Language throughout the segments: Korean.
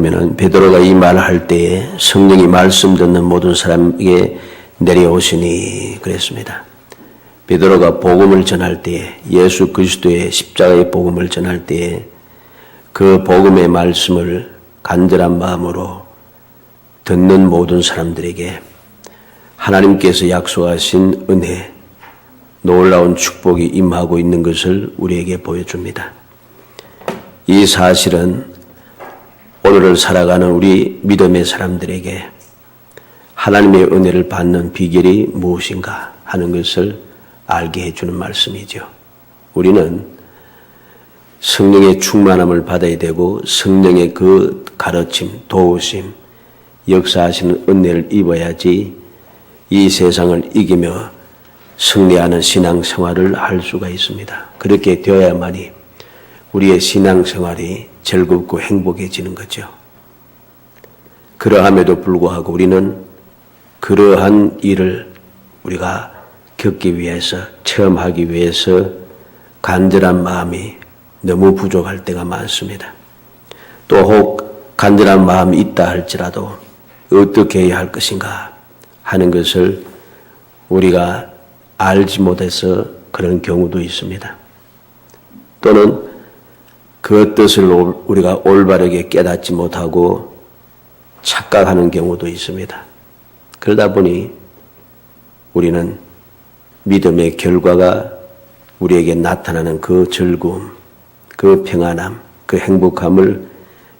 보면은 베드로가 이 말을 할 때에 성령이 말씀 듣는 모든 사람에게 내려오시니 그랬습니다. 베드로가 복음을 전할 때에 예수 그리스도의 십자가의 복음을 전할 때에 그 복음의 말씀을 간절한 마음으로 듣는 모든 사람들에게 하나님께서 약속하신 은혜, 놀라운 축복이 임하고 있는 것을 우리에게 보여줍니다. 이 사실은 오늘을 살아가는 우리 믿음의 사람들에게 하나님의 은혜를 받는 비결이 무엇인가 하는 것을 알게 해주는 말씀이죠. 우리는 성령의 충만함을 받아야 되고 성령의 그 가르침, 도우심, 역사하시는 은혜를 입어야지 이 세상을 이기며 승리하는 신앙생활을 할 수가 있습니다. 그렇게 되어야만이 우리의 신앙생활이 즐겁고 행복해지는 거죠. 그러함에도 불구하고 우리는 그러한 일을 우리가 겪기 위해서, 체험하기 위해서 간절한 마음이 너무 부족할 때가 많습니다. 또 혹 간절한 마음이 있다 할지라도 어떻게 해야 할 것인가 하는 것을 우리가 알지 못해서 그런 경우도 있습니다. 또는 그 뜻을 우리가 올바르게 깨닫지 못하고 착각하는 경우도 있습니다. 그러다 보니 우리는 믿음의 결과가 우리에게 나타나는 그 즐거움, 그 평안함, 그 행복함을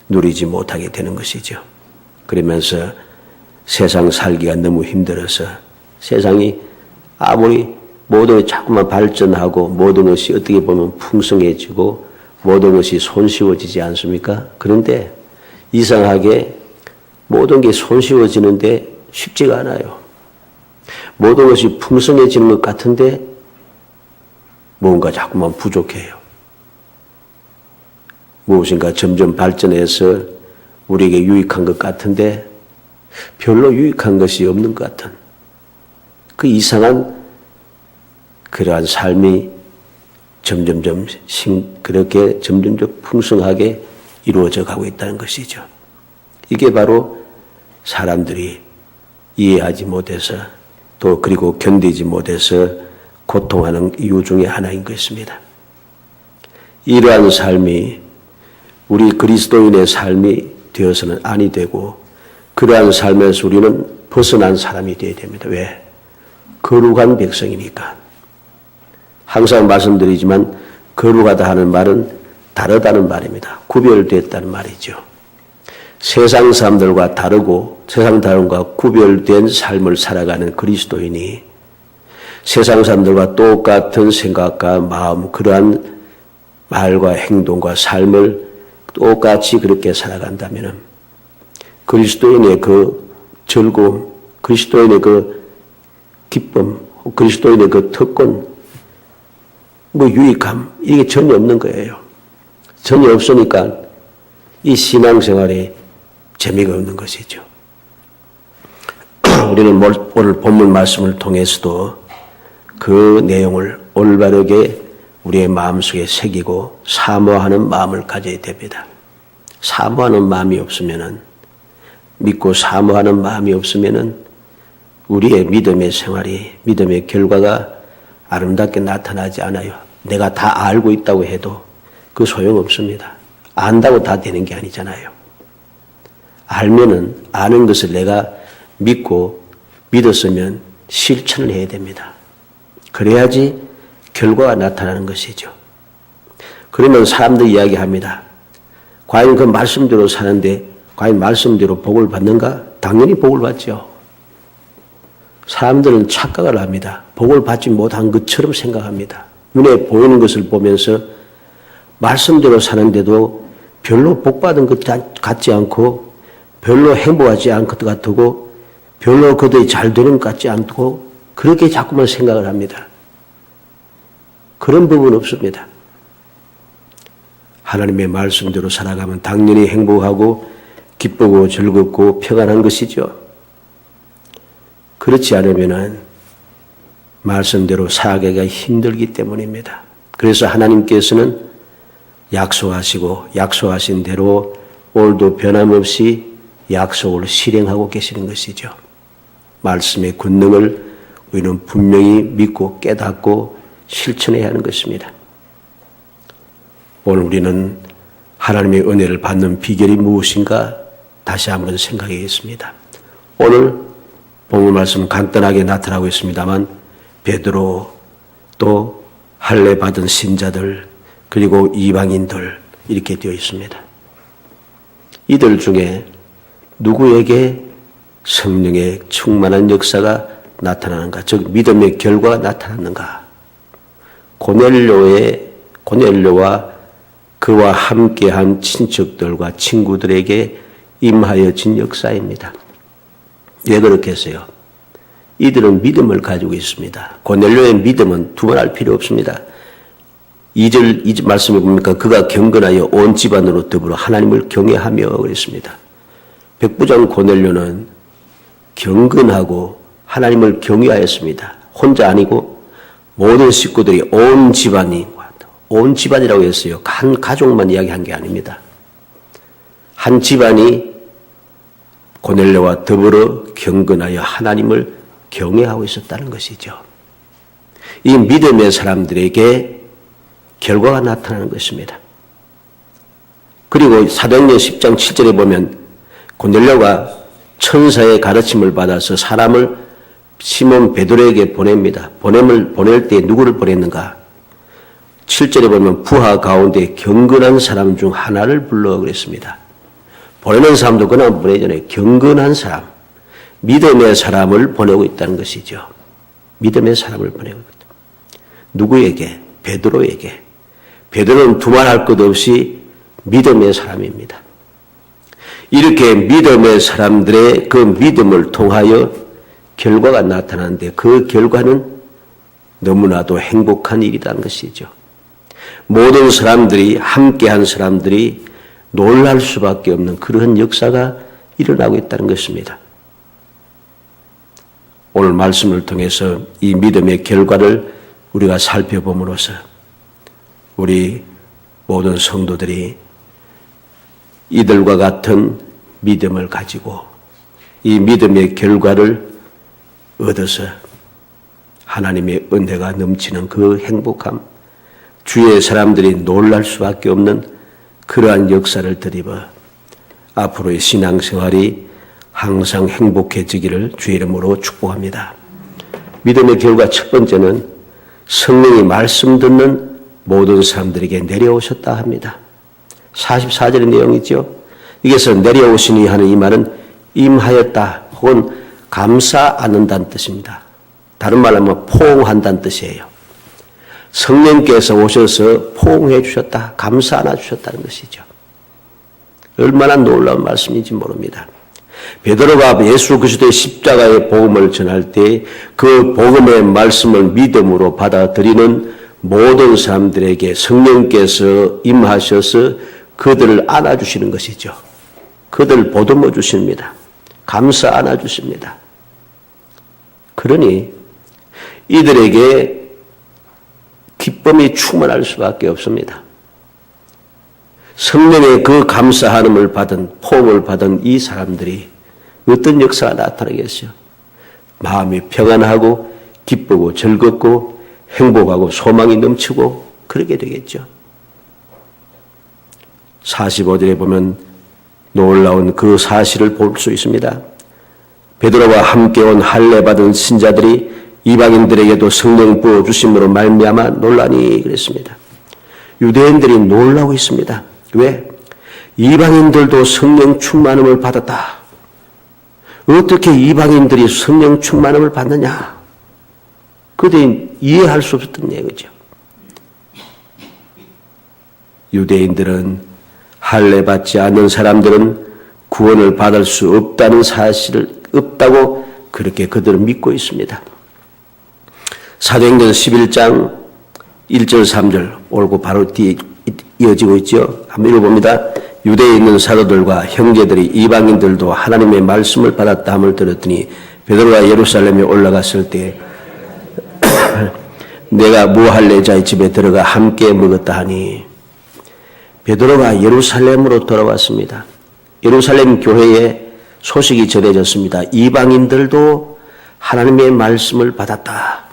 누리지 못하게 되는 것이죠. 그러면서 세상 살기가 너무 힘들어서 세상이 아무리 모든 것이 자꾸만 발전하고 모든 것이 어떻게 보면 풍성해지고 모든 것이 손쉬워지지 않습니까? 그런데 이상하게 모든 게 손쉬워지는데 쉽지가 않아요. 모든 것이 풍성해지는 것 같은데 뭔가 자꾸만 부족해요. 무엇인가 점점 발전해서 우리에게 유익한 것 같은데 별로 유익한 것이 없는 것 같은 그 이상한 그러한 삶이 점점점 풍성하게 이루어져 가고 있다는 것이죠. 이게 바로 사람들이 이해하지 못해서 또 그리고 견디지 못해서 고통하는 이유 중에 하나인 것입니다. 이러한 삶이 우리 그리스도인의 삶이 되어서는 아니 되고 그러한 삶에서 우리는 벗어난 사람이 되어야 됩니다. 왜? 거룩한 백성이니까. 항상 말씀드리지만 거룩하다 하는 말은 다르다는 말입니다. 구별됐다는 말이죠. 세상 사람들과 다르고 세상 사람과 구별된 삶을 살아가는 그리스도인이 세상 사람들과 똑같은 생각과 마음, 그러한 말과 행동과 삶을 똑같이 그렇게 살아간다면 그리스도인의 그 즐거움, 그리스도인의 그 기쁨, 그리스도인의 그 특권, 유익함, 이게 전혀 없는 거예요. 전혀 없으니까 이 신앙생활에 재미가 없는 것이죠. 우리는 오늘 본문 말씀을 통해서도 그 내용을 올바르게 우리의 마음속에 새기고 사모하는 마음을 가져야 됩니다. 사모하는 마음이 없으면은, 믿고 사모하는 마음이 없으면은 우리의 믿음의 생활이, 믿음의 결과가 아름답게 나타나지 않아요. 내가 다 알고 있다고 해도 그 소용없습니다. 안다고 다 되는 게 아니잖아요. 알면은 아는 것을 내가 믿고 믿었으면 실천을 해야 됩니다. 그래야지 결과가 나타나는 것이죠. 그러면 사람들이 이야기합니다. 과연 그 말씀대로 사는데 과연 말씀대로 복을 받는가? 당연히 복을 받죠. 사람들은 착각을 합니다. 복을 받지 못한 것처럼 생각합니다. 눈에 보이는 것을 보면서 말씀대로 사는데도 별로 복 받은 것 같지 않고 별로 행복하지 않은 것 같고 별로 그들이 잘 되는 것 같지 않고 그렇게 자꾸만 생각을 합니다. 그런 부분은 없습니다. 하나님의 말씀대로 살아가면 당연히 행복하고 기쁘고 즐겁고 평안한 것이죠. 그렇지 않으면 말씀대로 살아가기가 힘들기 때문입니다. 그래서 하나님께서는 약속하시고 약속하신 대로 오늘도 변함없이 약속을 실행하고 계시는 것이죠. 말씀의 권능을 우리는 분명히 믿고 깨닫고 실천해야 하는 것입니다. 오늘 우리는 하나님의 은혜를 받는 비결이 무엇인가 다시 한번 생각하겠습니다. 오늘 본문 말씀 간단하게 나타나고 있습니다만 베드로 또 할례 받은 신자들 그리고 이방인들 이렇게 되어 있습니다. 이들 중에 누구에게 성령의 충만한 역사가 나타나는가, 즉 믿음의 결과가 나타났는가? 고넬료와 그와 함께한 친척들과 친구들에게 임하여진 역사입니다. 왜 그렇게 했어요? 이들은 믿음을 가지고 있습니다. 고넬료의 믿음은 두말할 필요 없습니다. 2절 말씀에 보니까 그가 경건하여 온 집안으로 더불어 하나님을 경외하며 그랬습니다. 백부장 고넬료는 경건하고 하나님을 경외하였습니다. 혼자 아니고 모든 식구들이 온 집안이라고 했어요. 한 가족만 이야기한 게 아닙니다. 한 집안이 고넬료와 더불어 경건하여 하나님을 경외하고 있었다는 것이죠. 이 믿음의 사람들에게 결과가 나타나는 것입니다. 그리고 사도행전 10장 7절에 보면 고넬료가 천사의 가르침을 받아서 사람을 시몬 베드로에게 보냅니다. 보낼 때 누구를 보냈는가? 7절에 보면 부하 가운데 경건한 사람 중 하나를 불러 그랬습니다. 보내는 사람도 그냥 보내잖아요. 경건한 사람, 믿음의 사람을 보내고 있다는 것이죠. 믿음의 사람을 보내고 있다. 누구에게? 베드로에게. 베드로는 두말할 것 없이 믿음의 사람입니다. 이렇게 믿음의 사람들의 그 믿음을 통하여 결과가 나타나는데 그 결과는 너무나도 행복한 일이라는 것이죠. 모든 사람들이 함께한 사람들이 놀랄 수밖에 없는 그런 역사가 일어나고 있다는 것입니다. 오늘 말씀을 통해서 이 믿음의 결과를 우리가 살펴봄으로써 우리 모든 성도들이 이들과 같은 믿음을 가지고 이 믿음의 결과를 얻어서 하나님의 은혜가 넘치는 그 행복함, 주위의 사람들이 놀랄 수밖에 없는 그러한 역사를 드리며 앞으로의 신앙생활이 항상 행복해지기를 주의 이름으로 축복합니다. 믿음의 결과 첫 번째는 성령이 말씀 듣는 모든 사람들에게 내려오셨다 합니다. 44절의 내용이죠. 여기서 내려오시니 하는 이 말은 임하였다 혹은 감사 않는다는 뜻입니다. 다른 말로 하면 포옹한다는 뜻이에요. 성령께서 오셔서 포옹해 주셨다, 감사 안아 주셨다는 것이죠. 얼마나 놀라운 말씀인지 모릅니다. 베드로가 예수 그리스도의 십자가의 복음을 전할 때 그 복음의 말씀을 믿음으로 받아들이는 모든 사람들에게 성령께서 임하셔서 그들을 안아주시는 것이죠. 그들을 보듬어 주십니다. 감사 안아주십니다. 그러니 이들에게 기쁨이 충만할 수밖에 없습니다. 성령의 그 감사함을 받은, 포옹을 받은 이 사람들이 어떤 역사가 나타나겠어요? 마음이 평안하고 기쁘고 즐겁고 행복하고 소망이 넘치고 그렇게 되겠죠. 45절에 보면 놀라운 그 사실을 볼 수 있습니다. 베드로와 함께 온 할례 받은 신자들이 이방인들에게도 성령 부어주심으로 말미암아 놀라니 그랬습니다. 유대인들이 놀라고 있습니다. 왜? 이방인들도 성령 충만함을 받았다. 어떻게 이방인들이 성령 충만함을 받느냐? 그들이 이해할 수 없었던 얘기죠. 유대인들은 할례 받지 않는 사람들은 구원을 받을 수 없다는 사실을 없다고 그렇게 그들은 믿고 있습니다. 사도행전 11장 1절 3절 오고 바로 뒤에 이어지고 있죠. 한번 읽어봅니다. 유대에 있는 사도들과 형제들이 이방인들도 하나님의 말씀을 받았다 함을 들었더니 베드로가 예루살렘에 올라갔을 때 내가 무할례자의 집에 들어가 함께 먹었다 하니 베드로가 예루살렘으로 돌아왔습니다. 예루살렘 교회에 소식이 전해졌습니다. 이방인들도 하나님의 말씀을 받았다.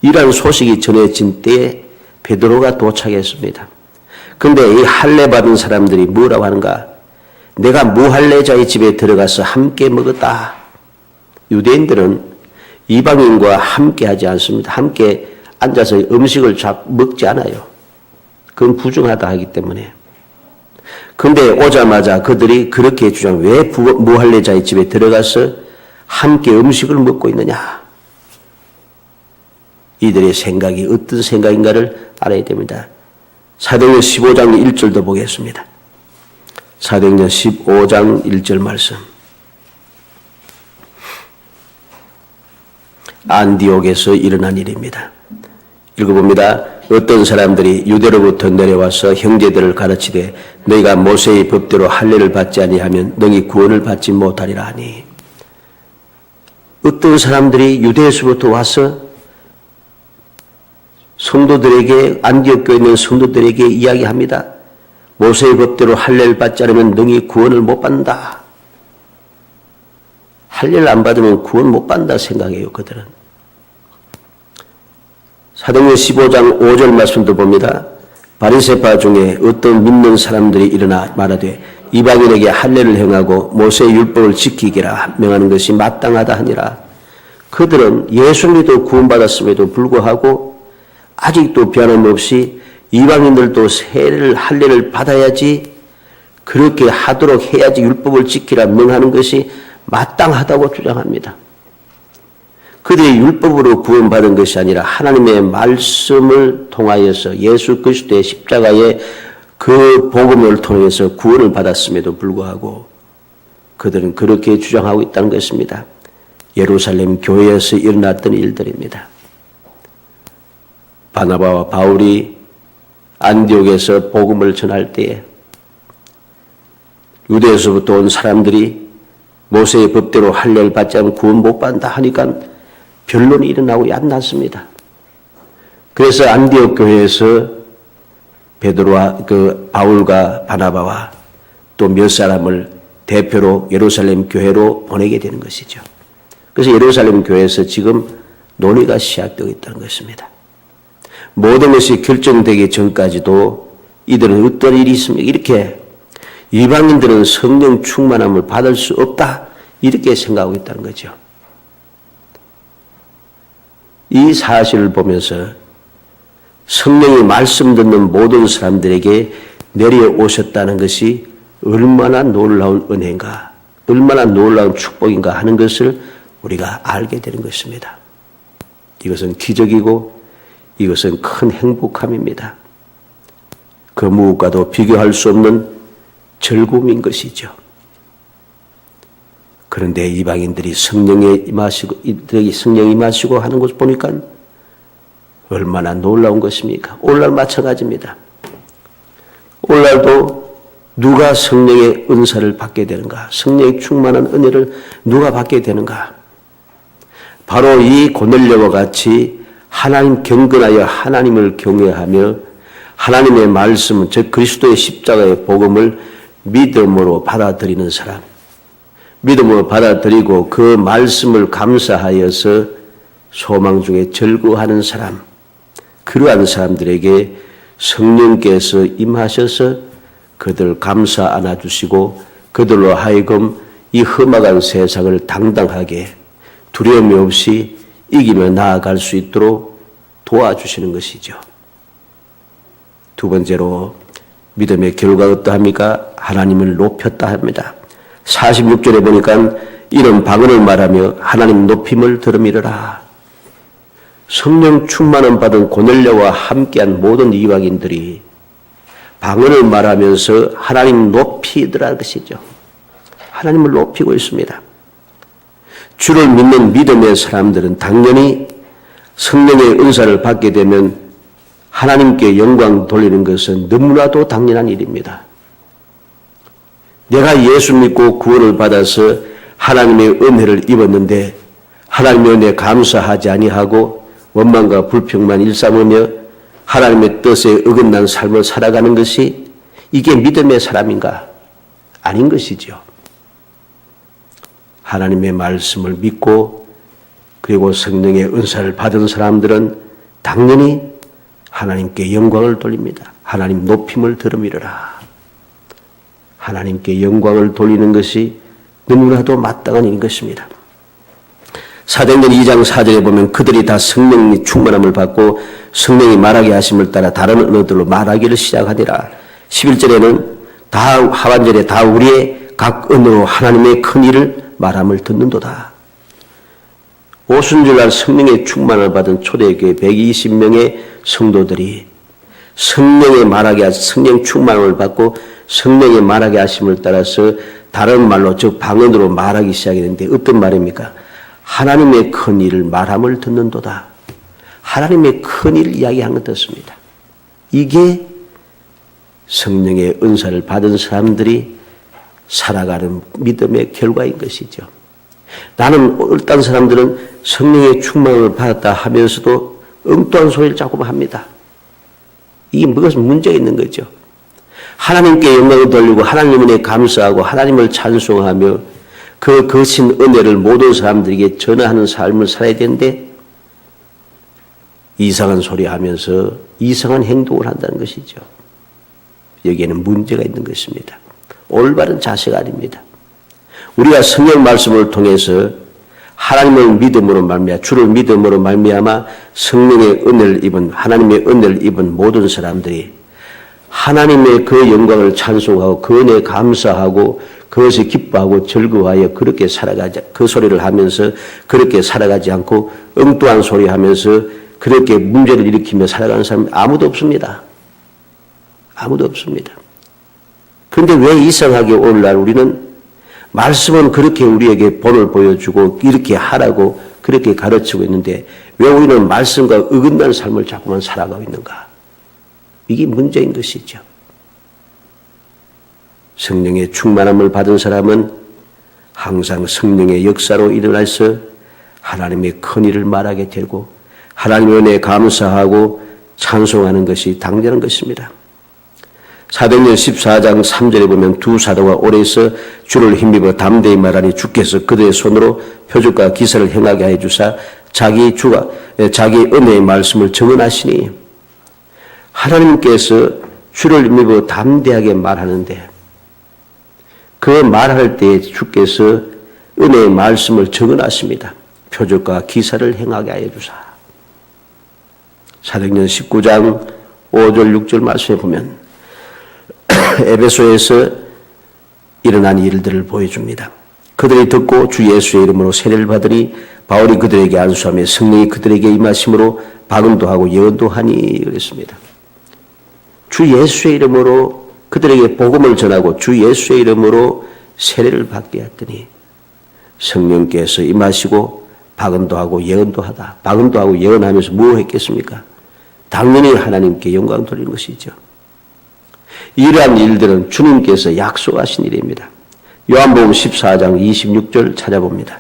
이러한 소식이 전해진 때에 베드로가 도착했습니다. 그런데 이 할례 받은 사람들이 뭐라고 하는가? 내가 무할례자의 집에 들어가서 함께 먹었다. 유대인들은 이방인과 함께 하지 않습니다. 함께 앉아서 음식을 먹지 않아요. 그건 부정하다 하기 때문에. 그런데 오자마자 그들이 그렇게 주장, 왜 무할례자의 집에 들어가서 함께 음식을 먹고 있느냐? 이들의 생각이 어떤 생각인가를 알아야 됩니다. 사도행전 15장 1절도 보겠습니다. 사도행전 15장 1절 말씀. 안디옥에서 일어난 일입니다. 읽어봅니다. 어떤 사람들이 유대로부터 내려와서 형제들을 가르치되 너희가 모세의 법대로 할례를 받지 아니하면 너희 구원을 받지 못하리라 하니. 어떤 사람들이 유대에서부터 와서 성도들에게, 안디옥 교회에 있는 성도들에게 이야기합니다. 모세의 법대로 할례를 받지 않으면 너희 구원을 못 받는다. 할례를 안 받으면 구원 못 받는다 생각해요, 그들은. 사도행전 15장 5절 말씀도 봅니다. 바리새파 중에 어떤 믿는 사람들이 일어나 말하되 이방인에게 할례를 행하고 모세의 율법을 지키기라 명하는 것이 마땅하다 하니라. 그들은 예수 믿어 구원받았음에도 불구하고 아직도 변함없이 이방인들도 세례를 할례를 받아야지, 그렇게 하도록 해야지 율법을 지키라 명하는 것이 마땅하다고 주장합니다. 그들이 율법으로 구원받은 것이 아니라 하나님의 말씀을 통하여서 예수 그리스도의 십자가의 그 복음을 통해서 구원을 받았음에도 불구하고 그들은 그렇게 주장하고 있다는 것입니다. 예루살렘 교회에서 일어났던 일들입니다. 바나바와 바울이 안디옥에서 복음을 전할 때에 유대에서부터 온 사람들이 모세의 법대로 할례를 받지 않으면 구원 못 받는다 하니까 변론이 일어나고 얕났습니다. 그래서 안디옥 교회에서 베드로와 바울과 바나바와 또 몇 사람을 대표로 예루살렘 교회로 보내게 되는 것이죠. 그래서 예루살렘 교회에서 지금 논의가 시작되고 있다는 것입니다. 모든 것이 결정되기 전까지도 이들은 어떤 일이 있습니까? 이렇게 이방인들은 성령 충만함을 받을 수 없다, 이렇게 생각하고 있다는 거죠. 이 사실을 보면서 성령이 말씀 듣는 모든 사람들에게 내려오셨다는 것이 얼마나 놀라운 은혜인가, 얼마나 놀라운 축복인가 하는 것을 우리가 알게 되는 것입니다. 이것은 기적이고 이것은 큰 행복함입니다. 그 무엇과도 비교할 수 없는 즐거움인 것이죠. 그런데 이방인들이 성령에 임하시고 하는 것을 보니까 얼마나 놀라운 것입니까? 오늘날 마찬가지입니다. 오늘날도 누가 성령의 은사를 받게 되는가? 성령의 충만한 은혜를 누가 받게 되는가? 바로 이 고넬료와 같이 하나님 경건하여 하나님을 경외하며 하나님의 말씀, 즉 그리스도의 십자가의 복음을 믿음으로 받아들이는 사람, 믿음으로 받아들이고 그 말씀을 감사하여서 소망 중에 즐거워하는 사람, 그러한 사람들에게 성령께서 임하셔서 그들 감사 안아주시고 그들로 하여금 이 험악한 세상을 당당하게 두려움이 없이 이기며 나아갈 수 있도록 도와주시는 것이죠. 두 번째로 믿음의 결과가 어떠합니까? 하나님을 높였다 합니다. 46절에 보니까 이런 방언을 말하며 하나님 높임을 들음이르라. 성령 충만함 받은 고넬료와 함께한 모든 이방인들이 방언을 말하면서 하나님 높이더라 것이죠. 하나님을 높이고 있습니다. 주를 믿는 믿음의 사람들은 당연히 성령의 은사를 받게 되면 하나님께 영광 돌리는 것은 너무나도 당연한 일입니다. 내가 예수 믿고 구원을 받아서 하나님의 은혜를 입었는데 하나님의 은혜에 감사하지 아니하고 원망과 불평만 일삼으며 하나님의 뜻에 어긋난 삶을 살아가는 것이 이게 믿음의 사람인가? 아닌 것이죠. 하나님의 말씀을 믿고 그리고 성령의 은사를 받은 사람들은 당연히 하나님께 영광을 돌립니다. 하나님 높임을 들음이르라. 하나님께 영광을 돌리는 것이 너무나도 마땅한 일인 것입니다. 사도행전 2장 4절에 보면 그들이 다 성령의 충만함을 받고 성령이 말하게 하심을 따라 다른 언어들로 말하기를 시작하니라. 11절에는 다 하반절에 다 우리의 각 언어로 하나님의 큰 일을 말함을 듣는도다. 오순절날 성령의 충만을 받은 초대교회 120명의 성도들이 성령의 말하게 성령 충만을 받고 성령의 말하게 하심을 따라서 다른 말로 즉 방언으로 말하기 시작했는데 어떤 말입니까? 하나님의 큰 일을 말함을 듣는도다. 하나님의 큰 일을 이야기한 것 같습니다. 이게 성령의 은사를 받은 사람들이 살아가는 믿음의 결과인 것이죠. 나는 어떤 사람들은 성령의 충만을 받았다 하면서도 엉뚱한 소리를 자꾸만 합니다. 이게 무슨 문제가 있는 거죠. 하나님께 영광을 돌리고 하나님 은혜에 감사하고 하나님을 찬송하며 그 거신 은혜를 모든 사람들에게 전하는 삶을 살아야 되는데 이상한 소리 하면서 이상한 행동을 한다는 것이죠. 여기에는 문제가 있는 것입니다. 올바른 자세가 아닙니다. 우리가 성경 말씀을 통해서 하나님을 믿음으로 말미암아 주를 믿음으로 말미암아 성령의 은혜를 입은 하나님의 은혜를 입은 모든 사람들이 하나님의 그 영광을 찬송하고 그 은혜에 감사하고 그것을 기뻐하고 즐거워하여 그렇게 살아가지 그 소리를 하면서 그렇게 살아가지 않고 엉뚱한 소리 하면서 그렇게 문제를 일으키며 살아가는 사람이 아무도 없습니다. 아무도 없습니다. 그런데 왜 이상하게 오늘날 우리는 말씀은 그렇게 우리에게 본을 보여주고 이렇게 하라고 그렇게 가르치고 있는데 왜 우리는 말씀과 어긋나는 삶을 자꾸만 살아가고 있는가? 이게 문제인 것이죠. 성령의 충만함을 받은 사람은 항상 성령의 역사로 일어나서 하나님의 큰 일을 말하게 되고 하나님의 은혜에 감사하고 찬송하는 것이 당연한 것입니다. 사도행전 14장 3절에 보면 두 사도가 오래서 주를 힘입어 담대히 말하니 주께서 그들의 손으로 표적과 기사를 행하게 하여 주사 자기 은혜의 말씀을 증언하시니 하나님께서 주를 힘입어 담대하게 말하는데 그 말할 때에 주께서 은혜의 말씀을 증언하십니다. 표적과 기사를 행하게 하여 주사. 사도행전 19장 5절 6절 말씀에 보면 에베소에서 일어난 일들을 보여줍니다. 그들이 듣고 주 예수의 이름으로 세례를 받으니 바울이 그들에게 안수하며 성령이 그들에게 임하심으로 방언도 하고 예언도 하니 그랬습니다. 주 예수의 이름으로 그들에게 복음을 전하고 주 예수의 이름으로 세례를 받게 했더니 성령께서 임하시고 방언도 하고 예언도 하다. 방언도 하고 예언하면서 뭐 했겠습니까? 당연히 하나님께 영광 돌리는 것이죠. 이러한 일들은 주님께서 약속하신 일입니다. 요한복음 14장 26절 찾아봅니다.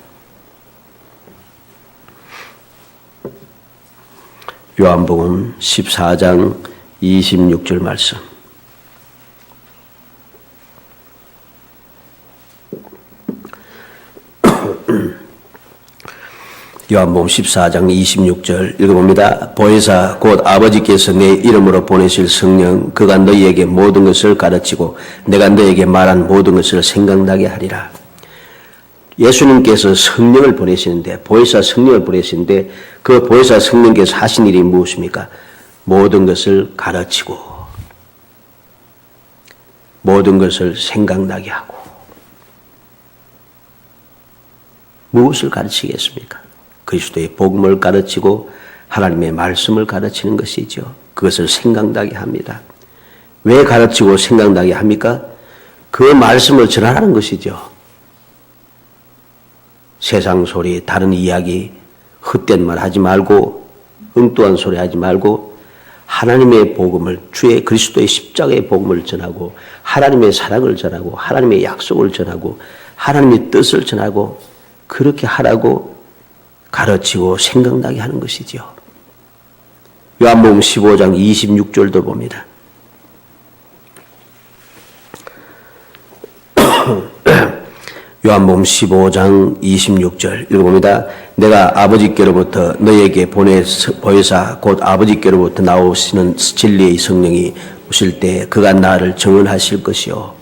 요한복음 14장 26절 말씀. 요한복음 14장 26절 읽어봅니다. 보혜사 곧 아버지께서 내 이름으로 보내실 성령 그가 너희에게 모든 것을 가르치고 내가 너희에게 말한 모든 것을 생각나게 하리라. 예수님께서 성령을 보내시는데 보혜사 성령을 보내시는데 그 보혜사 성령께서 하신 일이 무엇입니까? 모든 것을 가르치고 모든 것을 생각나게 하고 무엇을 가르치겠습니까? 그리스도의 복음을 가르치고 하나님의 말씀을 가르치는 것이죠. 그것을 생각나게 합니다. 왜 가르치고 생각나게 합니까? 그 말씀을 전하라는 것이죠. 세상 소리, 다른 이야기, 헛된 말 하지 말고 엉뚱한 소리 하지 말고 하나님의 복음을 주의 그리스도의 십자가의 복음을 전하고 하나님의 사랑을 전하고 하나님의 약속을 전하고 하나님의 뜻을 전하고 그렇게 하라고 가르치고 생각나게 하는 것이죠. 요한복음 15장 26절도 봅니다. 요한복음 15장 26절 읽어봅니다. 내가 아버지께로부터 너에게 보내사 곧 아버지께로부터 나오시는 진리의 성령이 오실 때 그가 나를 증언하실 것이요.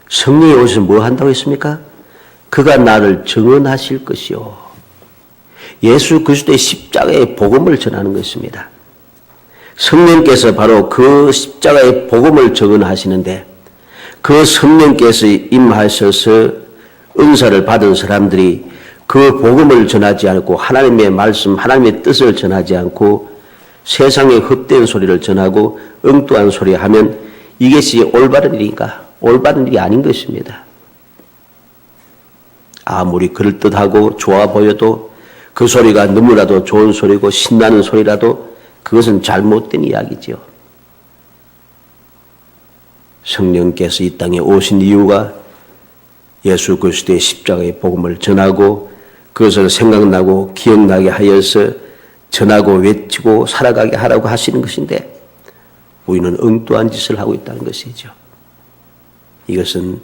성령이 오셔서 뭐 한다고 했습니까? 그가 나를 증언하실 것이요. 예수 그리스도의 십자가의 복음을 전하는 것입니다. 성령께서 바로 그 십자가의 복음을 증언하시는데 그 성령께서 임하셔서 은사를 받은 사람들이 그 복음을 전하지 않고 하나님의 말씀, 하나님의 뜻을 전하지 않고 세상의 헛된 소리를 전하고 엉뚱한 소리 하면 이것이 올바른 일인가? 올바른 일이 아닌 것입니다. 아무리 그럴듯하고 좋아 보여도 그 소리가 너무나도 좋은 소리고 신나는 소리라도 그것은 잘못된 이야기지요. 성령께서 이 땅에 오신 이유가 예수 그리스도의 십자가의 복음을 전하고 그것을 생각나고 기억나게 하여서 전하고 외치고 살아가게 하라고 하시는 것인데 우리는 엉뚱한 짓을 하고 있다는 것이죠. 이것은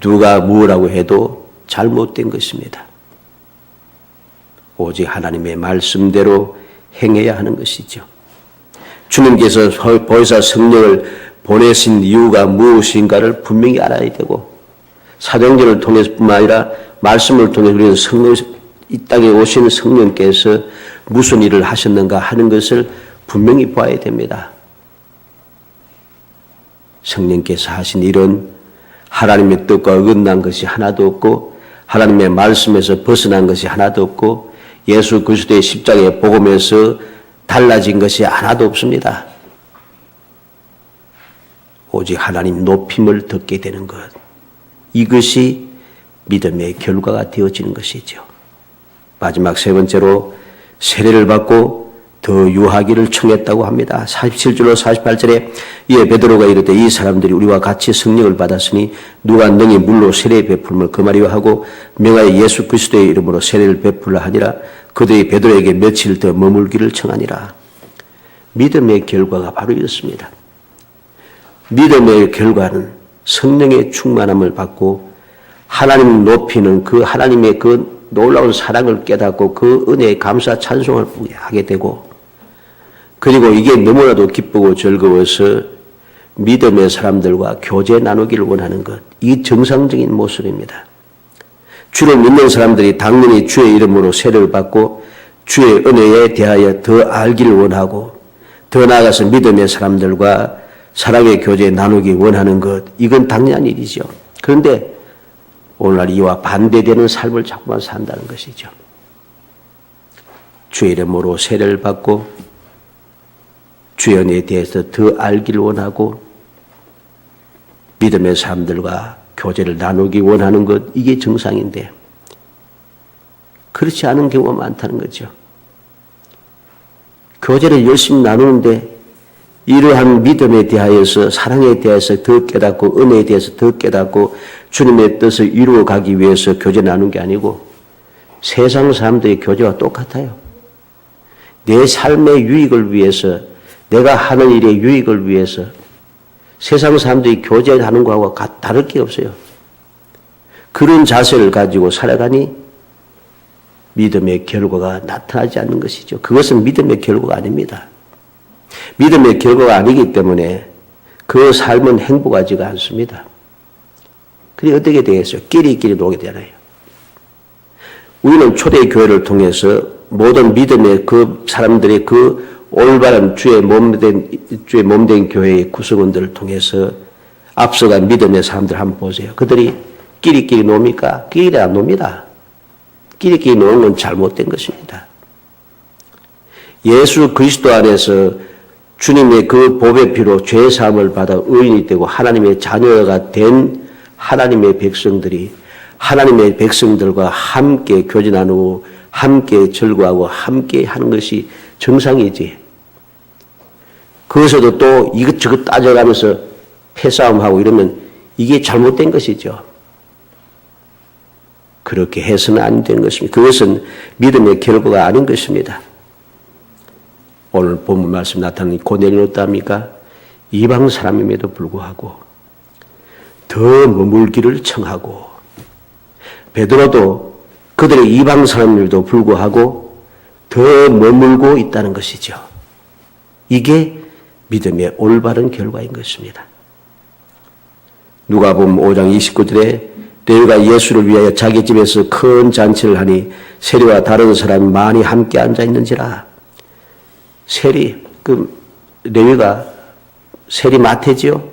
누가 무엇라고 해도 잘못된 것입니다. 오직 하나님의 말씀대로 행해야 하는 것이죠. 주님께서 보혜사 성령을 보내신 이유가 무엇인가를 분명히 알아야 되고 사도행전을 통해서뿐만 아니라 말씀을 통해서 우리는 이 땅에 오신 성령께서 무슨 일을 하셨는가 하는 것을 분명히 봐야 됩니다. 성령께서 하신 일은 하나님의 뜻과 어긋난 것이 하나도 없고 하나님의 말씀에서 벗어난 것이 하나도 없고 예수 그리스도의 십자가의 복음에서 달라진 것이 하나도 없습니다. 오직 하나님 높임을 듣게 되는 것. 이것이 믿음의 결과가 되어지는 것이죠. 마지막 세 번째로 세례를 받고 더 유하기를 청했다고 합니다. 47절로 48절에 이에 베드로가 이르되 이 사람들이 우리와 같이 성령을 받았으니 누가 능히 물로 세례 베풀음을 금하리요 하고 명하여 예수 그리스도의 이름으로 세례를 베풀라 하니라. 그들이 베드로에게 며칠 더 머물기를 청하니라. 믿음의 결과가 바로 이렇습니다. 믿음의 결과는 성령의 충만함을 받고 하나님 높이는 그 하나님의 그 놀라운 사랑을 깨닫고 그 은혜의 감사 찬송을 하게 되고 그리고 이게 너무나도 기쁘고 즐거워서 믿음의 사람들과 교제 나누기를 원하는 것. 이게 정상적인 모습입니다. 주를 믿는 사람들이 당연히 주의 이름으로 세례를 받고 주의 은혜에 대하여 더 알기를 원하고 더 나아가서 믿음의 사람들과 사랑의 교제 나누기 원하는 것, 이건 당연한 일이죠. 그런데 오늘날 이와 반대되는 삶을 자꾸만 산다는 것이죠. 주의 이름으로 세례를 받고 주의 은혜에 대해서 더 알기를 원하고 믿음의 사람들과 교제를 나누기 원하는 것, 이게 정상인데 그렇지 않은 경우가 많다는 거죠. 교제를 열심히 나누는데 이러한 믿음에 대하여서 사랑에 대해서 더 깨닫고 은혜에 대해서 더 깨닫고 주님의 뜻을 이루어가기 위해서 교제 나눈 게 아니고 세상 사람들의 교제와 똑같아요. 내 삶의 유익을 위해서 내가 하는 일의 유익을 위해서 세상 사람들이 교제하는 거하고 다를 게 없어요. 그런 자세를 가지고 살아가니 믿음의 결과가 나타나지 않는 것이죠. 그것은 믿음의 결과가 아닙니다. 믿음의 결과가 아니기 때문에 그 삶은 행복하지가 않습니다. 그게 어떻게 되겠어요? 끼리끼리 놀게 되잖아요. 우리는 초대교회를 통해서 모든 믿음의 그 사람들의 그 올바른 주의 몸된 교회의 구성원들을 통해서 앞서간 믿음의 사람들 한번 보세요. 그들이 끼리끼리 놉니까? 끼리끼리 안 놉니다. 끼리끼리 노는 건 잘못된 것입니다. 예수 그리스도 안에서 주님의 그 보배 피로 죄 사함을 받아 의인이 되고 하나님의 자녀가 된 하나님의 백성들이 하나님의 백성들과 함께 교제 나누고 함께 즐거워하고 함께 하는 것이 정상이지. 거기서도 또 이것저것 따져가면서 패싸움하고 이러면 이게 잘못된 것이죠. 그렇게 해서는 안 되는 것입니다. 그것은 믿음의 결과가 아닌 것입니다. 오늘 본문 말씀 나타나는 고넬료는 어떠합니까? 이방 사람임에도 불구하고 더 머물기를 청하고 베드로도 그들의 이방 사람들도 불구하고 더 머물고 있다는 것이죠. 이게 믿음의 올바른 결과인 것입니다. 누가복음 5장 29절에 레위가 예수를 위하여 자기 집에서 큰 잔치를 하니 세리와 다른 사람이 많이 함께 앉아 있는지라. 세리, 레위가 세리 마태지요.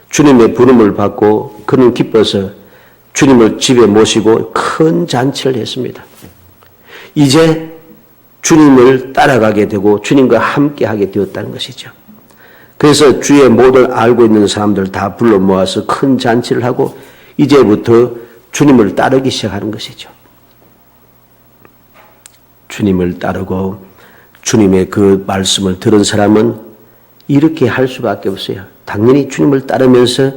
주님의 부름을 받고 그는 기뻐서 주님을 집에 모시고 큰 잔치를 했습니다. 이제 주님을 따라가게 되고 주님과 함께 하게 되었다는 것이죠. 그래서 주의 모든 알고 있는 사람들 다 불러 모아서 큰 잔치를 하고 이제부터 주님을 따르기 시작하는 것이죠. 주님을 따르고 주님의 그 말씀을 들은 사람은 이렇게 할 수밖에 없어요. 당연히 주님을 따르면서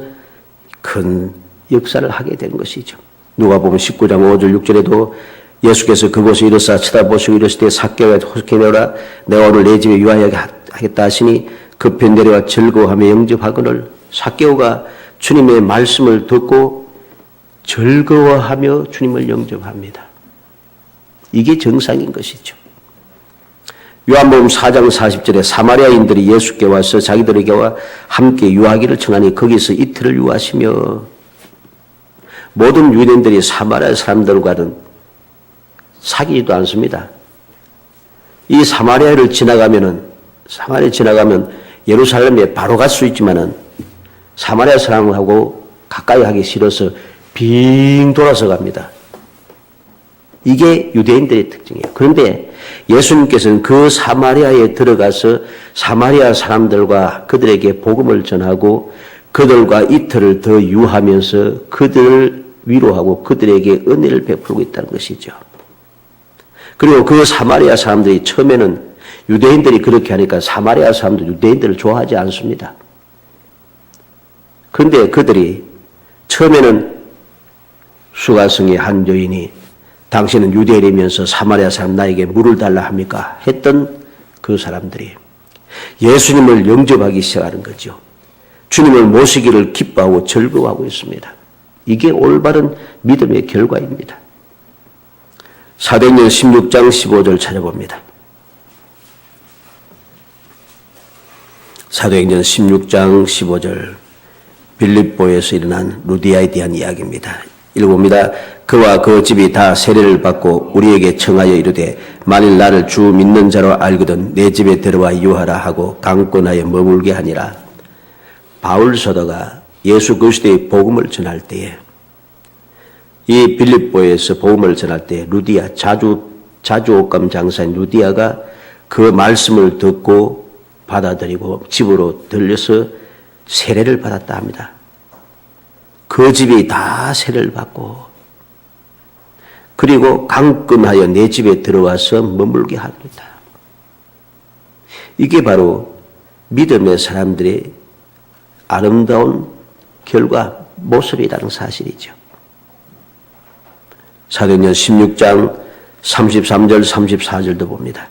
큰 역사를 하게 되는 것이죠. 누가복음 19장 5절 6절에도 예수께서 그곳에 이르사 쳐다보시고 이르시되 삭개오야 호숙해 내오라 내가 오늘 내 집에 유하여 하겠다 하시니 급히 내려와 즐거워하며 영접하거늘. 삭개오가 주님의 말씀을 듣고 즐거워하며 주님을 영접합니다. 이게 정상인 것이죠. 요한복음 4장 40절에 사마리아인들이 예수께 와서 자기들에게와 함께 유하기를 청하니 거기서 이틀을 유하시며, 모든 유대인들이 사마리아 사람들과는 사귀지도 않습니다. 이 사마리아를 지나가면 예루살렘에 바로 갈 수 있지만은 사마리아 사람하고 가까이 하기 싫어서 빙 돌아서 갑니다. 이게 유대인들의 특징이에요. 그런데 예수님께서는 그 사마리아에 들어가서 사마리아 사람들과 그들에게 복음을 전하고 그들과 이틀을 더 유하면서 그들을 위로하고 그들에게 은혜를 베풀고 있다는 것이죠. 그리고 그 사마리아 사람들이 처음에는 유대인들이 그렇게 하니까 사마리아 사람들 유대인들을 좋아하지 않습니다. 그런데 그들이 처음에는 수가성의 한 여인이 당신은 유대인이면서 사마리아 사람 나에게 물을 달라 합니까? 했던 그 사람들이 예수님을 영접하기 시작하는 거죠. 주님을 모시기를 기뻐하고 즐거워하고 있습니다. 이게 올바른 믿음의 결과입니다. 사도행전 16장 15절 찾아봅니다. 사도행전 16장 15절 빌립보에서 일어난 루디아에 대한 이야기입니다. 읽어봅니다. 그와 그 집이 다 세례를 받고 우리에게 청하여 이르되 만일 나를 주 믿는 자로 알거든 내 집에 들어와 유하라 하고 강권하여 머물게 하니라. 바울 사도가 예수 그리스도의 복음을 전할 때에 이 빌립보에서 복음을 전할 때 루디아 자주 옷감 장사인 루디아가 그 말씀을 듣고 받아들이고 집으로 들려서 세례를 받았다 합니다. 그 집이 다 세례를 받고 그리고 강권하여 내 집에 들어와서 머물게 합니다. 이게 바로 믿음의 사람들의 아름다운 결과 모습이라는 사실이죠. 사도행전 16장 33절 34절도 봅니다.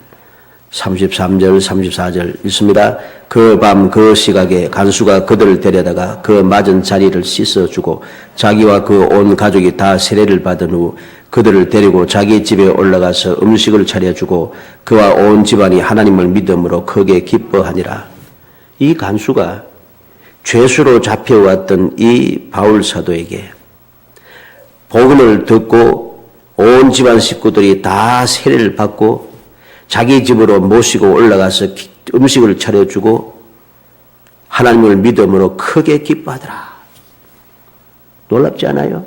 33절 34절 읽습니다. 그 밤 그 시각에 간수가 그들을 데려다가 그 맞은 자리를 씻어주고 자기와 그 온 가족이 다 세례를 받은 후 그들을 데리고 자기 집에 올라가서 음식을 차려주고 그와 온 집안이 하나님을 믿음으로 크게 기뻐하니라. 이 간수가 죄수로 잡혀왔던 이 바울 사도에게 복음을 듣고 온 집안 식구들이 다 세례를 받고 자기 집으로 모시고 올라가서 음식을 차려주고 하나님을 믿음으로 크게 기뻐하더라. 놀랍지 않아요?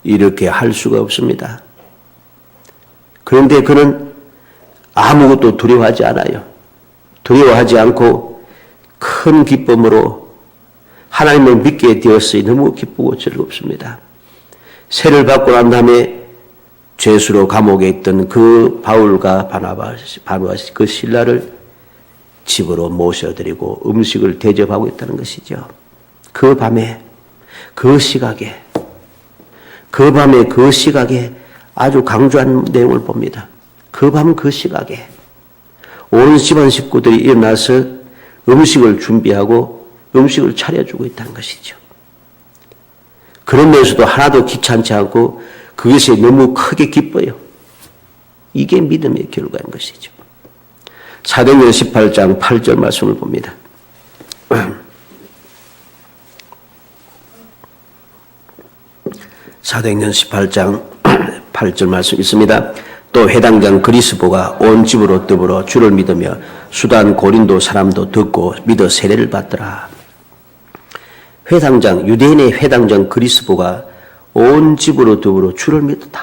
이렇게 할 수가 없습니다. 그런데 그는 아무것도 두려워하지 않아요. 두려워하지 않고 큰 기쁨으로 하나님을 믿게 되었으니 너무 기쁘고 즐겁습니다. 세를 받고 난 다음에 죄수로 감옥에 있던 그 바울과 바나바스 그 신라를 집으로 모셔드리고 음식을 대접하고 있다는 것이죠. 그 밤에 그 시각에 아주 강조한 내용을 봅니다. 그 밤 그 시각에 온 집안 식구들이 일어나서 음식을 준비하고 음식을 차려주고 있다는 것이죠. 그러면서도 하나도 귀찮지 않고 그것이 너무 크게 기뻐요. 이게 믿음의 결과인 것이죠. 사도행전 18장 8절 말씀을 봅니다. 사도행전 18장 8절 말씀 있습니다. 또 회당장 그리스보가 온 집으로 더불어 주를 믿으며 수단 고린도 사람도 듣고 믿어 세례를 받더라. 회당장, 유대인의 회당장 그리스보가 온 집으로 더불어 주를 믿었다.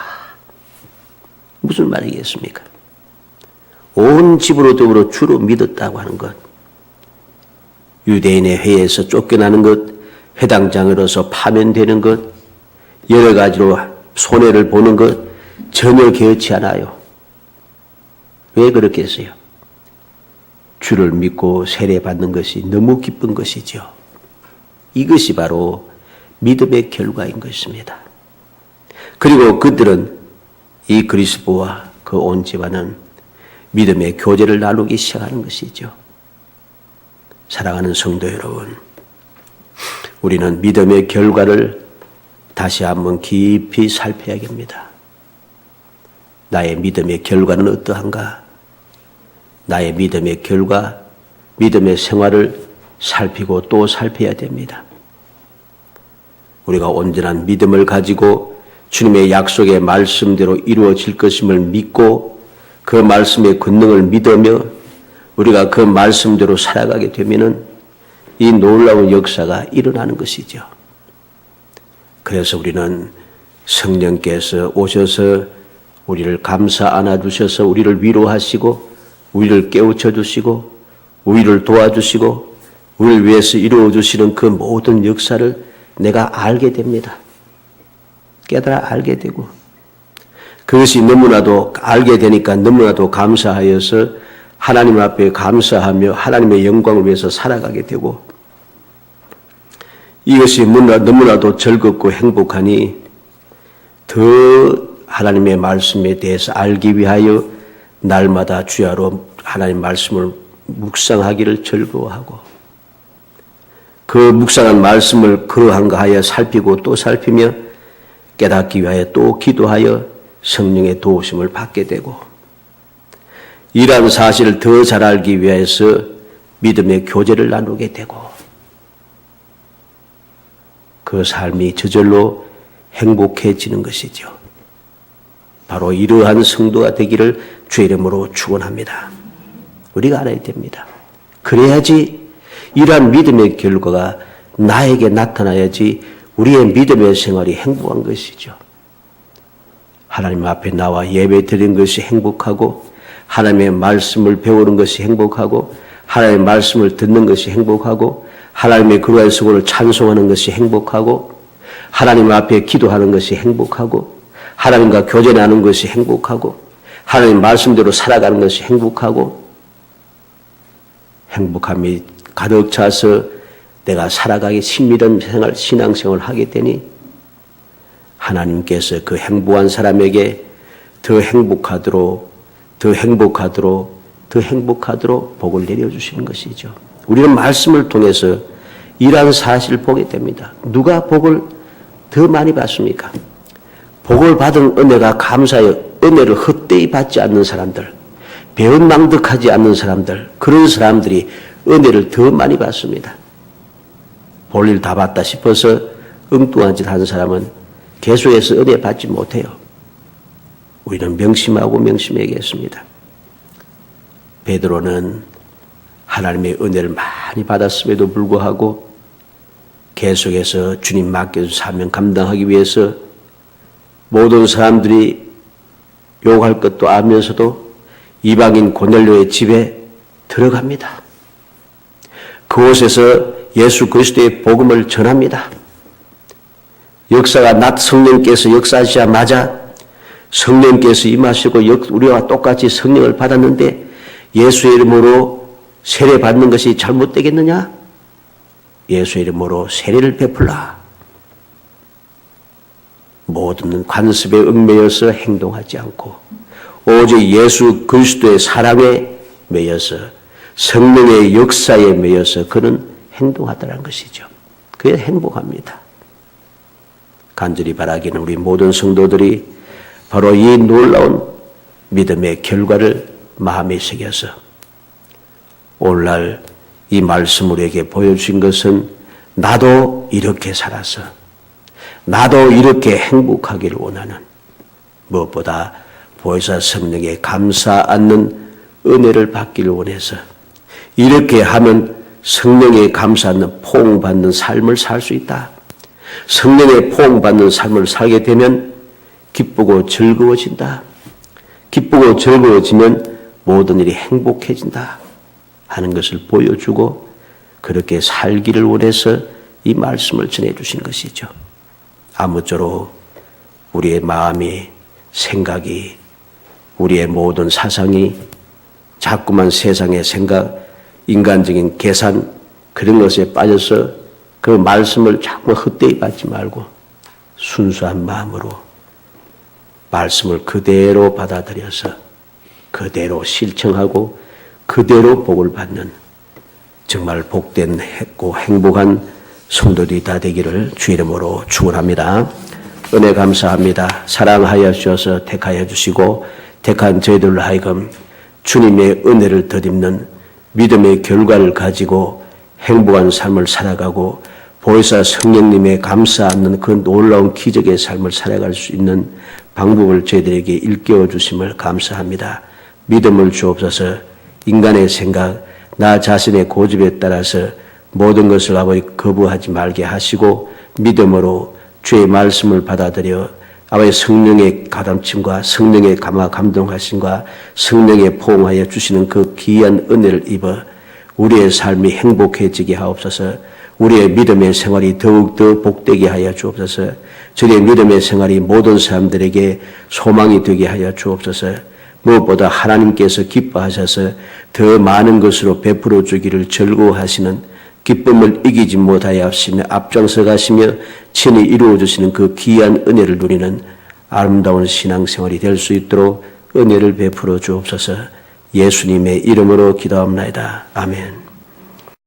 무슨 말이겠습니까? 온 집으로 더불어 주를 믿었다고 하는 것, 유대인의 회에서 쫓겨나는 것, 회당장으로서 파면되는 것, 여러 가지로 손해를 보는 것 전혀 개의치 않아요. 왜 그렇겠어요? 주를 믿고 세례받는 것이 너무 기쁜 것이죠. 이것이 바로 믿음의 결과인 것입니다. 그리고 그들은 이 그리스도와 그 온 집안은 믿음의 교제를 나누기 시작하는 것이죠. 사랑하는 성도 여러분, 우리는 믿음의 결과를 다시 한번 깊이 살펴야겠습니다. 나의 믿음의 결과는 어떠한가? 나의 믿음의 결과, 믿음의 생활을 살피고 또 살펴야 됩니다. 우리가 온전한 믿음을 가지고 주님의 약속의 말씀대로 이루어질 것임을 믿고 그 말씀의 권능을 믿으며 우리가 그 말씀대로 살아가게 되면은 이 놀라운 역사가 일어나는 것이죠. 그래서 우리는 성령께서 오셔서 우리를 감싸 안아주셔서 우리를 위로하시고 우리를 깨우쳐 주시고 우리를 도와주시고 우리를 위해서 이루어주시는 그 모든 역사를 내가 알게 됩니다. 깨달아 알게 되고 그것이 너무나도 알게 되니까 너무나도 감사하여서 하나님 앞에 감사하며 하나님의 영광을 위해서 살아가게 되고 이것이 너무나도 즐겁고 행복하니 더 하나님의 말씀에 대해서 알기 위하여 날마다 주야로 하나님 말씀을 묵상하기를 즐거워하고 그 묵상한 말씀을 그러한가 하여 살피고 또 살피며 깨닫기 위하여 또 기도하여 성령의 도우심을 받게 되고 이러한 사실을 더 잘 알기 위해서 믿음의 교제를 나누게 되고 그 삶이 저절로 행복해지는 것이죠. 바로 이러한 성도가 되기를 주의 이름으로 축원합니다. 우리가 알아야 됩니다. 그래야지 이러한 믿음의 결과가 나에게 나타나야지 우리의 믿음의 생활이 행복한 것이죠. 하나님 앞에 나와 예배 드리는 것이 행복하고 하나님의 말씀을 배우는 것이 행복하고 하나님의 말씀을 듣는 것이 행복하고 하나님의 그러한 성원을 찬송하는 것이 행복하고 하나님 앞에 기도하는 것이 행복하고 하나님과 교제하는 것이 행복하고 하나님 말씀대로 살아가는 것이 행복하고 행복함이 가득 차서 내가 살아가기 신밀한 신앙생활을 하게 되니 하나님께서 그 행복한 사람에게 더 행복하도록 복을 내려주시는 것이죠. 우리는 말씀을 통해서 이러한 사실을 보게 됩니다. 누가 복을 더 많이 받습니까? 복을 받은 은혜가 감사하여 은혜를 헛되이 받지 않는 사람들, 배은망덕하지 않는 사람들, 그런 사람들이 은혜를 더 많이 받습니다. 볼일 다 받다 싶어서 엉뚱한 짓 하는 사람은 계속해서 은혜 받지 못해요. 우리는 명심하고 명심해야겠습니다. 베드로는 하나님의 은혜를 많이 받았음에도 불구하고 계속해서 주님 맡겨준 사명 감당하기 위해서 모든 사람들이 욕할 것도 알면서도 이방인 고넬료의 집에 들어갑니다. 그곳에서 예수 그리스도의 복음을 전합니다. 역사가 낮 성령께서 역사하시자마자 성령께서 임하시고 우리와 똑같이 성령을 받았는데 예수의 이름으로 세례받는 것이 잘못되겠느냐? 예수의 이름으로 세례를 베풀라. 모든 관습에 얽매여서 행동하지 않고 오직 예수 그리스도의 사랑에 매여서 성령의 역사에 매여서 그는 행동하더라는 것이죠. 그게 행복합니다. 간절히 바라기는 우리 모든 성도들이 바로 이 놀라운 믿음의 결과를 마음에 새겨서 오늘날 이 말씀 우리에게 보여주신 것은 나도 이렇게 살아서 나도 이렇게 행복하기를 원하는, 무엇보다 보혜사 성령에 감사 않는 은혜를 받기를 원해서 이렇게 하면 성령에 감사 않는 포옹받는 삶을 살 수 있다. 성령에 포옹받는 삶을 살게 되면 기쁘고 즐거워진다. 기쁘고 즐거워지면 모든 일이 행복해진다 하는 것을 보여주고 그렇게 살기를 원해서 이 말씀을 전해주신 것이죠. 아무쪼록 우리의 마음이, 생각이, 우리의 모든 사상이 자꾸만 세상의 생각, 인간적인 계산 그런 것에 빠져서 그 말씀을 자꾸 헛되이 받지 말고 순수한 마음으로 말씀을 그대로 받아들여서 그대로 실천하고 그대로 복을 받는 정말 복된 했고 행복한 성도들이 다 되기를 주 이름으로 축원합니다. 은혜 감사합니다. 사랑하여 주셔서 택하여 주시고 택한 저희들로 하여금 주님의 은혜를 덧입는 믿음의 결과를 가지고 행복한 삶을 살아가고 보혜사 성령님의 감사 않는 그 놀라운 기적의 삶을 살아갈 수 있는 방법을 저희들에게 일깨워 주심을 감사합니다. 믿음을 주옵소서. 인간의 생각, 나 자신의 고집에 따라서 모든 것을 아버지 거부하지 말게 하시고 믿음으로 주의 말씀을 받아들여 아버지 성령의 가담침과 성령의 감동하심과 성령의 포옹하여 주시는 그 귀한 은혜를 입어 우리의 삶이 행복해지게 하옵소서. 우리의 믿음의 생활이 더욱더 복되게 하여 주옵소서. 저희의 믿음의 생활이 모든 사람들에게 소망이 되게 하여 주옵소서. 무엇보다 하나님께서 기뻐하셔서 더 많은 것으로 베풀어 주기를 즐거워하시는 기쁨을 이기지 못하여 하시며 앞장서 가시며 친히 이루어 주시는 그 귀한 은혜를 누리는 아름다운 신앙생활이 될 수 있도록 은혜를 베풀어 주옵소서. 예수님의 이름으로 기도합나이다. 아멘.